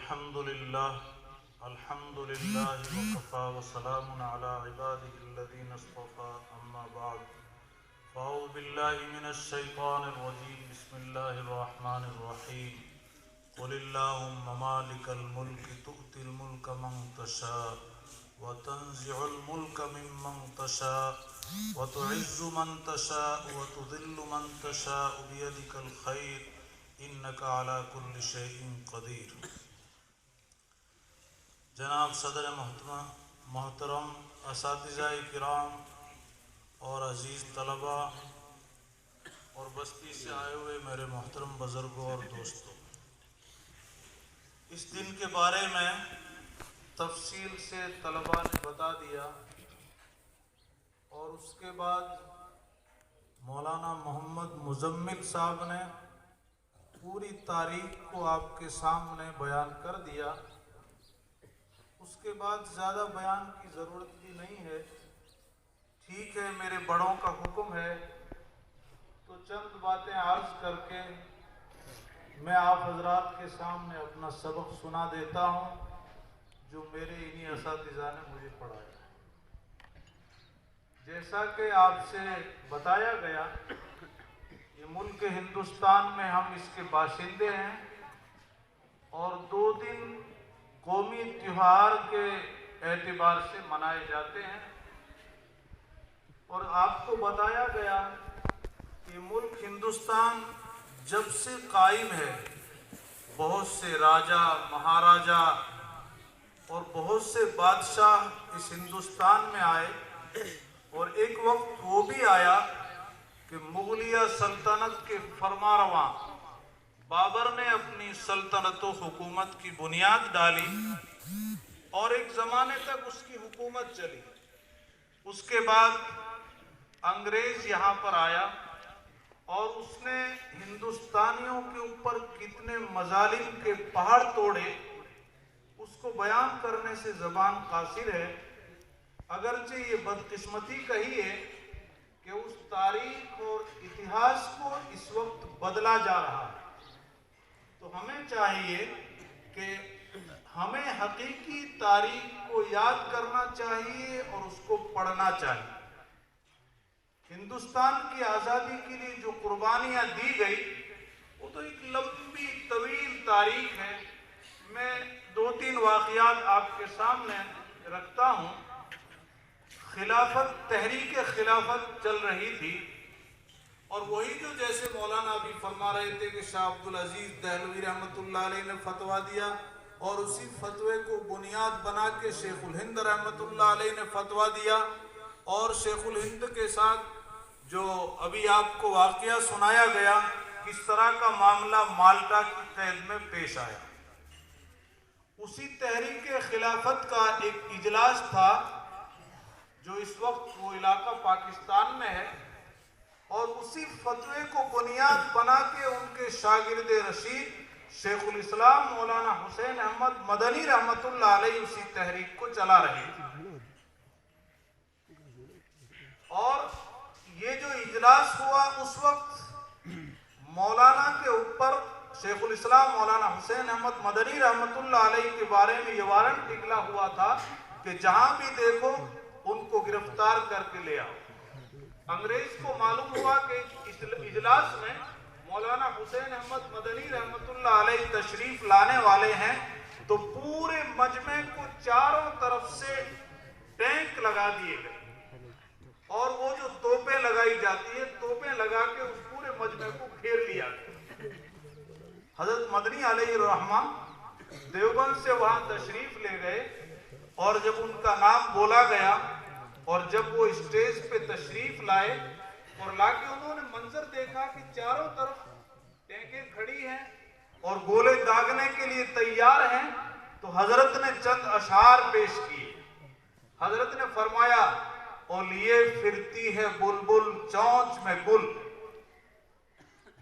الحمد لله وكفى وسلام على عباده الذين اصطفى أما بعد فأعوذ بالله من الشيطان الرجيم بسم الله الرحمن الرحيم قل اللهم مالك الملك تؤتي الملك من تشاء وتنزع الملك ممن تشاء وتعز من تشاء وتذل من تشاء بيدك الخير انك على كل شيء قدیر۔ جناب صدر محترم، اساتذہ کرام اور عزیز طلباء اور بستی سے آئے ہوئے میرے محترم بزرگوں اور دوستوں، اس دن کے بارے میں تفصیل سے طلباء نے بتا دیا اور اس کے بعد مولانا محمد مزمل صاحب نے پوری تاریخ کو آپ کے سامنے بیان کر دیا۔ اس کے بعد زیادہ بیان کی ضرورت بھی نہیں ہے۔ ٹھیک ہے، میرے بڑوں کا حکم ہے تو چند باتیں عرض کر کے میں آپ حضرات کے سامنے اپنا سبق سنا دیتا ہوں جو میرے انہی اساتذہ نے مجھے پڑھایا۔ جیسا کہ آپ سے بتایا گیا، یہ ملک ہندوستان میں ہم اس کے باشندے ہیں اور 2 دن قومی تہوار کے اعتبار سے منائے جاتے ہیں، اور آپ کو بتایا گیا کہ ملک ہندوستان جب سے قائم ہے بہت سے راجا مہاراجا اور بہت سے بادشاہ اس ہندوستان میں آئے، اور ایک وقت وہ بھی آیا کہ مغلیہ سلطنت کے فرمانرواں بابر نے اپنی سلطنت و حکومت کی بنیاد ڈالی اور ایک زمانے تک اس کی حکومت چلی۔ اس کے بعد انگریز یہاں پر آیا اور اس نے ہندوستانیوں کے اوپر کتنے مظالم کے پہاڑ توڑے، اس کو بیان کرنے سے زبان قاصر ہے۔ اگرچہ یہ بدقسمتی کہی ہے کہ اس تاریخ اور اتہاس کو اس وقت بدلا جا رہا ہے، تو ہمیں چاہیے کہ ہمیں حقیقی تاریخ کو یاد کرنا چاہیے اور اس کو پڑھنا چاہیے۔ ہندوستان کی آزادی کے لیے جو قربانیاں دی گئی وہ تو ایک لمبی طویل تاریخ ہے۔ میں 2-3 واقعات آپ کے سامنے رکھتا ہوں۔ تحریک خلافت چل رہی تھی، اور وہی جو جیسے مولانا ابھی فرما رہے تھے کہ شاہ عبدالعزیز دہلوی رحمۃ اللہ علیہ نے فتویٰ دیا اور اسی فتوے کو بنیاد بنا کے شیخ الہند رحمۃ اللہ علیہ نے فتویٰ دیا، اور شیخ الہند کے ساتھ جو ابھی آپ کو واقعہ سنایا گیا کس طرح کا معاملہ مالٹا کی قید میں پیش آیا۔ اسی تحریک خلافت کا ایک اجلاس تھا جو اس وقت وہ علاقہ پاکستان میں ہے، اور اسی فتوے کو بنیاد بنا کے ان کے شاگرد رشید شیخ الاسلام مولانا حسین احمد مدنی رحمۃ اللہ علیہ اسی تحریک کو چلا رہے تھے۔ اور یہ جو اجلاس ہوا اس وقت مولانا کے اوپر شیخ الاسلام مولانا حسین احمد مدنی رحمۃ اللہ علیہ کے بارے میں یہ وارنٹ نکلا ہوا تھا کہ جہاں بھی دیکھو ان کو گرفتار کر کے لے آؤ۔ انگریز کو معلوم ہوا کہ اس اجلاس میں مولانا حسین احمد مدنی رحمۃ اللہ علیہ تشریف لانے والے ہیں، تو پورے مجمع کو چاروں طرف سے ٹینک لگا دیے گئے، اور وہ جو توپیں لگائی جاتی ہے توپیں لگا کے اس پورے مجمع کو گھیر لیا گیا۔ حضرت مدنی علیہ الرحمہ دیوبند سے وہاں تشریف لے گئے، اور جب ان کا نام بولا گیا اور جب وہ اسٹیج پہ تشریف لائے اور لا کے انہوں نے منظر دیکھا کہ چاروں طرف ٹینکیں کھڑی ہیں اور گولے داغنے کے لیے تیار ہیں، تو حضرت نے چند اشعار پیش کیے۔ حضرت نے فرمایا، او لیے پھرتی ہے بلبل چونچ میں گل،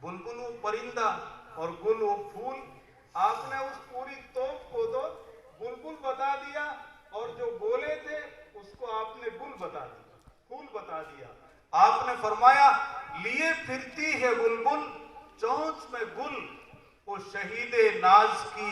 بلبل وہ پرندہ اور گل وہ پھول۔ آپ نے اس پوری توپ کو تو بلبل بتا دیا، اور جو گولے تھے اس کو آپ نے گل بتا دیا، پھول بتا دیا۔ آپ نے فرمایا، لیے پھرتی ہے بلبل چونچ میں گل، وہ شہید ناز کی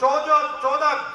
14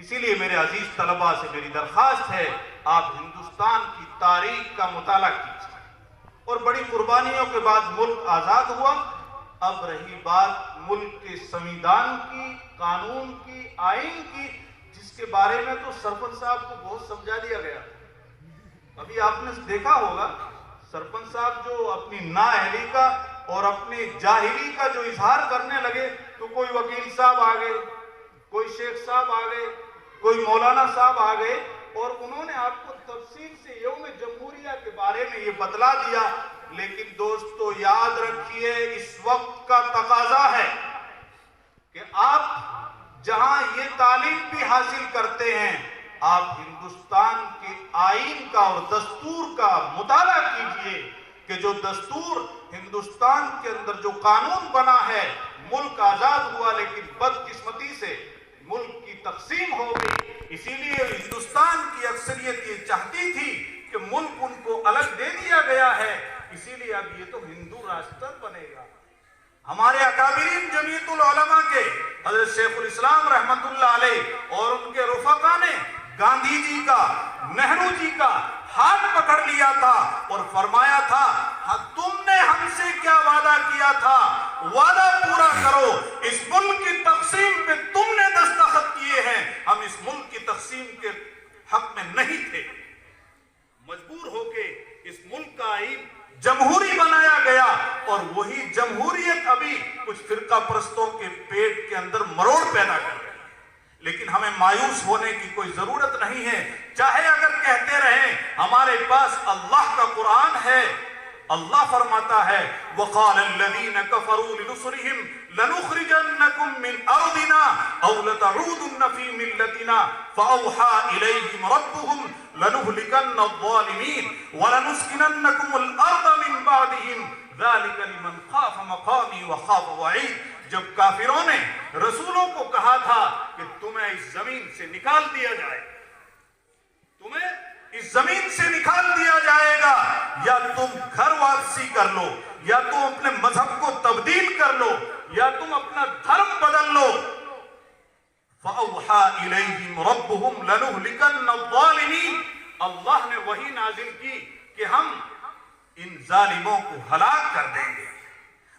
اسی لیے میرے عزیز طلباء سے میری درخواست ہے، آپ ہندوستان کی تاریخ کا مطالعہ کیجیے، اور بڑی قربانیوں کے بعد ملک آزاد ہوا۔ اب رہی بات ملک کے سنویدھان کی، قانون کی، آئین کی، جس کے بارے میں تو سرپنچ صاحب کو بہت سمجھا دیا گیا۔ ابھی آپ نے دیکھا ہوگا سرپنچ صاحب جو اپنی نااہلی کا اور اپنی جاہلی کا جو اظہار کرنے لگے، تو کوئی وکیل صاحب آ گئے، کوئی شیخ صاحب آ گئے، کوئی مولانا صاحب آ گئے، اور انہوں نے آپ کو تفصیل سے یوم جمہوریہ کے بارے میں یہ بتلا دیا۔ لیکن دوستو یاد رکھیے، اس وقت کا تقاضا ہے کہ آپ جہاں یہ تعلیم بھی حاصل کرتے ہیں، آپ ہندوستان کے آئین کا اور دستور کا مطالعہ کیجئے کہ جو دستور ہندوستان کے اندر جو قانون بنا ہے، ملک آزاد ہوا لیکن بدقسمتی سے ملک کی تقسیم ہو گئی۔ اسی لیے ہندوستان کی اکثریت یہ چاہتی تھی کہ ملک ان کو الگ دے دیا گیا ہے، اسی لیے اب یہ تو ہندو راشٹر بنے گا۔ ہمارے اکابرین جمعیت العلماء کے حضرت شیخ الاسلام رحمت اللہ علیہ اور ان کے رفقا نے گاندھی جی کا، نہرو جی کا ہاتھ پکڑ لیا تھا اور فرمایا تھا، تم نے ہم سے کیا وعدہ کیا تھا، وعدہ پورا کرو۔ اس ملک کی تقسیم پہ تم نے دستخط کیے ہیں، ہم اس ملک کی تقسیم کے حق میں نہیں تھے۔ مجبور ہو کے اس ملک کا آئین جمہوری بنایا گیا، اور وہی جمہوریت ابھی کچھ فرقہ پرستوں کے پیٹ کے اندر مروڑ پیدا کر رہی ہے۔ لیکن ہمیں مایوس ہونے کی کوئی ضرورت نہیں ہے، چاہے اگر کہتے رہیں ہمارے پاس اللہ کا قرآن ہے۔ اللہ فرماتا ہے، وَقَالَ الَّذِينَ كَفَرُوا لِرُسُلِهِمْ لَنُخْرِجَنَّكُمْ مِنْ أَرْضِنَا أَوْ لَتَعُودُنَّ فِي مِلَّتِنَا فَأَوْحَىٰ إِلَيْهِمْ رَبُّهُمْ لَنُهْلِكَنَّ الظَّالِمِينَ وَلَنُسْكِنَنَّكُمُ الْأَرْضَ مِنْ بَعْدِهِمْ ذَلِكَ لِمَنْ خَافَ مَقَامِي وَخَافَ وَعِيدِ۔ جب کافروں نے رسولوں کو کہا تھا کہ تمہیں اس زمین سے نکال دیا جائے، تمہیں اس زمین سے نکال دیا جائے گا، یا تم گھر واپسی کر لو، یا تم اپنے مذہب کو تبدیل کر لو، یا تم اپنا دھرم بدل لو۔ فَأَوْحَىٰ إِلَيْهِمْ رَبُّهُمْ لَنُهْلِكَنَّ الظَّالِمِينَ۔ اللہ نے وحی نازل کی کہ ہم ان ظالموں کو ہلاک کر دیں گے۔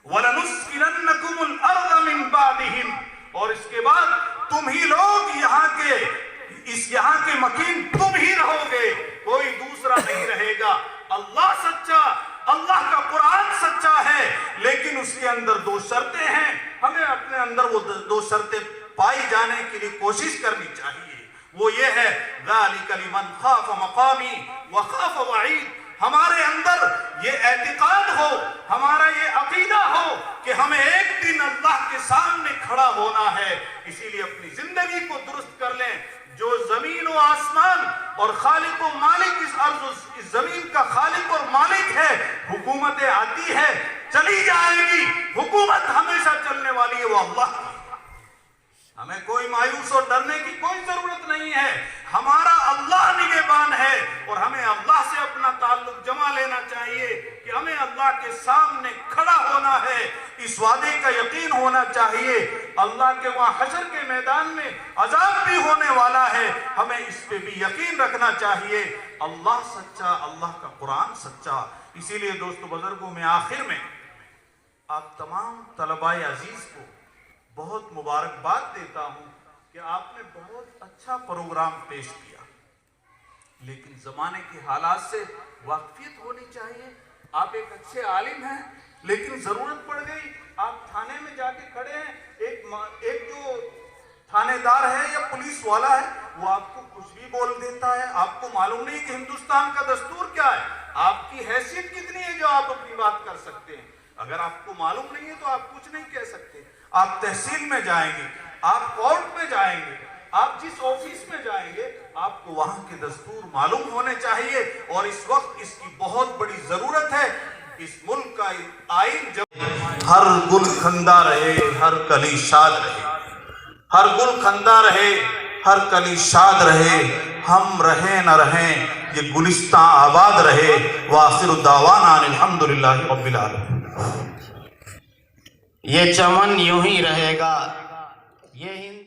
وَلَنُسْكِنَنَّكُمُ الْأَرْضَ مِنْ بَعْدِهِمْ، اور اس کے بعد تم ہی لوگ یہاں کے مکین تم ہی رہو گے، کوئی دوسرا نہیں رہے گا۔ اللہ سچا، اللہ کا قرآن سچا ہے، لیکن اس کے اندر دو شرطیں ہیں، ہمیں اپنے اندر وہ دو شرطیں پائی جانے کے لیے کوشش کرنی چاہیے۔ وہ یہ ہے، ذَلِكَ لِمَنْ خَافَ مَقَامِي وَخَافَ وَعِيدِ۔ ہمارے اندر یہ اعتقاد ہو، ہمارا یہ عقیدہ ہو کہ ہمیں ایک دن اللہ کے سامنے کھڑا ہونا ہے۔ اسی لیے اپنی زندگی کو درست کر لیں۔ جو زمین و آسمان اور خالق و مالک اس زمین کا خالق اور مالک ہے، حکومتیں آتی ہے، چلی جائے گی، حکومت ہمیشہ چلنے والی ہے، وہ اللہ کی۔ ہمیں کوئی مایوس اور ڈرنے کی کوئی ضرورت نہیں ہے، ہمارا اللہ نگہبان ہے، اور ہمیں اللہ سے اپنا تعلق جما لینا چاہیے کہ ہمیں اللہ کے سامنے کھڑا ہونا ہے۔ اس وعدے کا یقین ہونا چاہیے، اللہ کے وہاں حشر کے میدان میں عذاب بھی ہونے والا ہے، ہمیں اس پہ بھی یقین رکھنا چاہیے۔ اللہ سچا، اللہ کا قرآن سچا۔ اسی لیے دوستو بزرگوں، میں آخر میں آپ تمام طلباء عزیز کو بہت مبارکباد دیتا ہوں کہ آپ نے بہت اچھا پروگرام پیش کیا، لیکن زمانے کے حالات سے واقفیت ہونی چاہیے۔ آپ ایک اچھے عالم ہیں، لیکن ضرورت پڑ گئی، آپ تھانے میں جا کے کھڑے ہیں، ایک جو تھانے دار ہے یا پولیس والا ہے، وہ آپ کو کچھ بھی بول دیتا ہے۔ آپ کو معلوم نہیں کہ ہندوستان کا دستور کیا ہے، آپ کی حیثیت کتنی ہے جو آپ اپنی بات کر سکتے ہیں۔ اگر آپ کو معلوم نہیں ہے تو آپ کچھ نہیں کہہ سکتے۔ آپ تحصیل میں جائیں گے، آپ کورٹ میں جائیں گے، آپ جس آفس میں جائیں گے، آپ کو وہاں کے دستور معلوم ہونے چاہیے، اور اس وقت اس کی بہت بڑی ضرورت ہے۔ اس ملک کا آئین جب ہر گل خندہ رہے، ہر کلی شاد رہے، ہر گل خندہ رہے، ہر کلی شاد رہے، ہم رہیں نہ رہیں، یہ گلستان آباد رہے۔ وآخر دعوانا الحمدللہ رب العالمین۔ یہ چمن یوں ہی رہے گا، یہ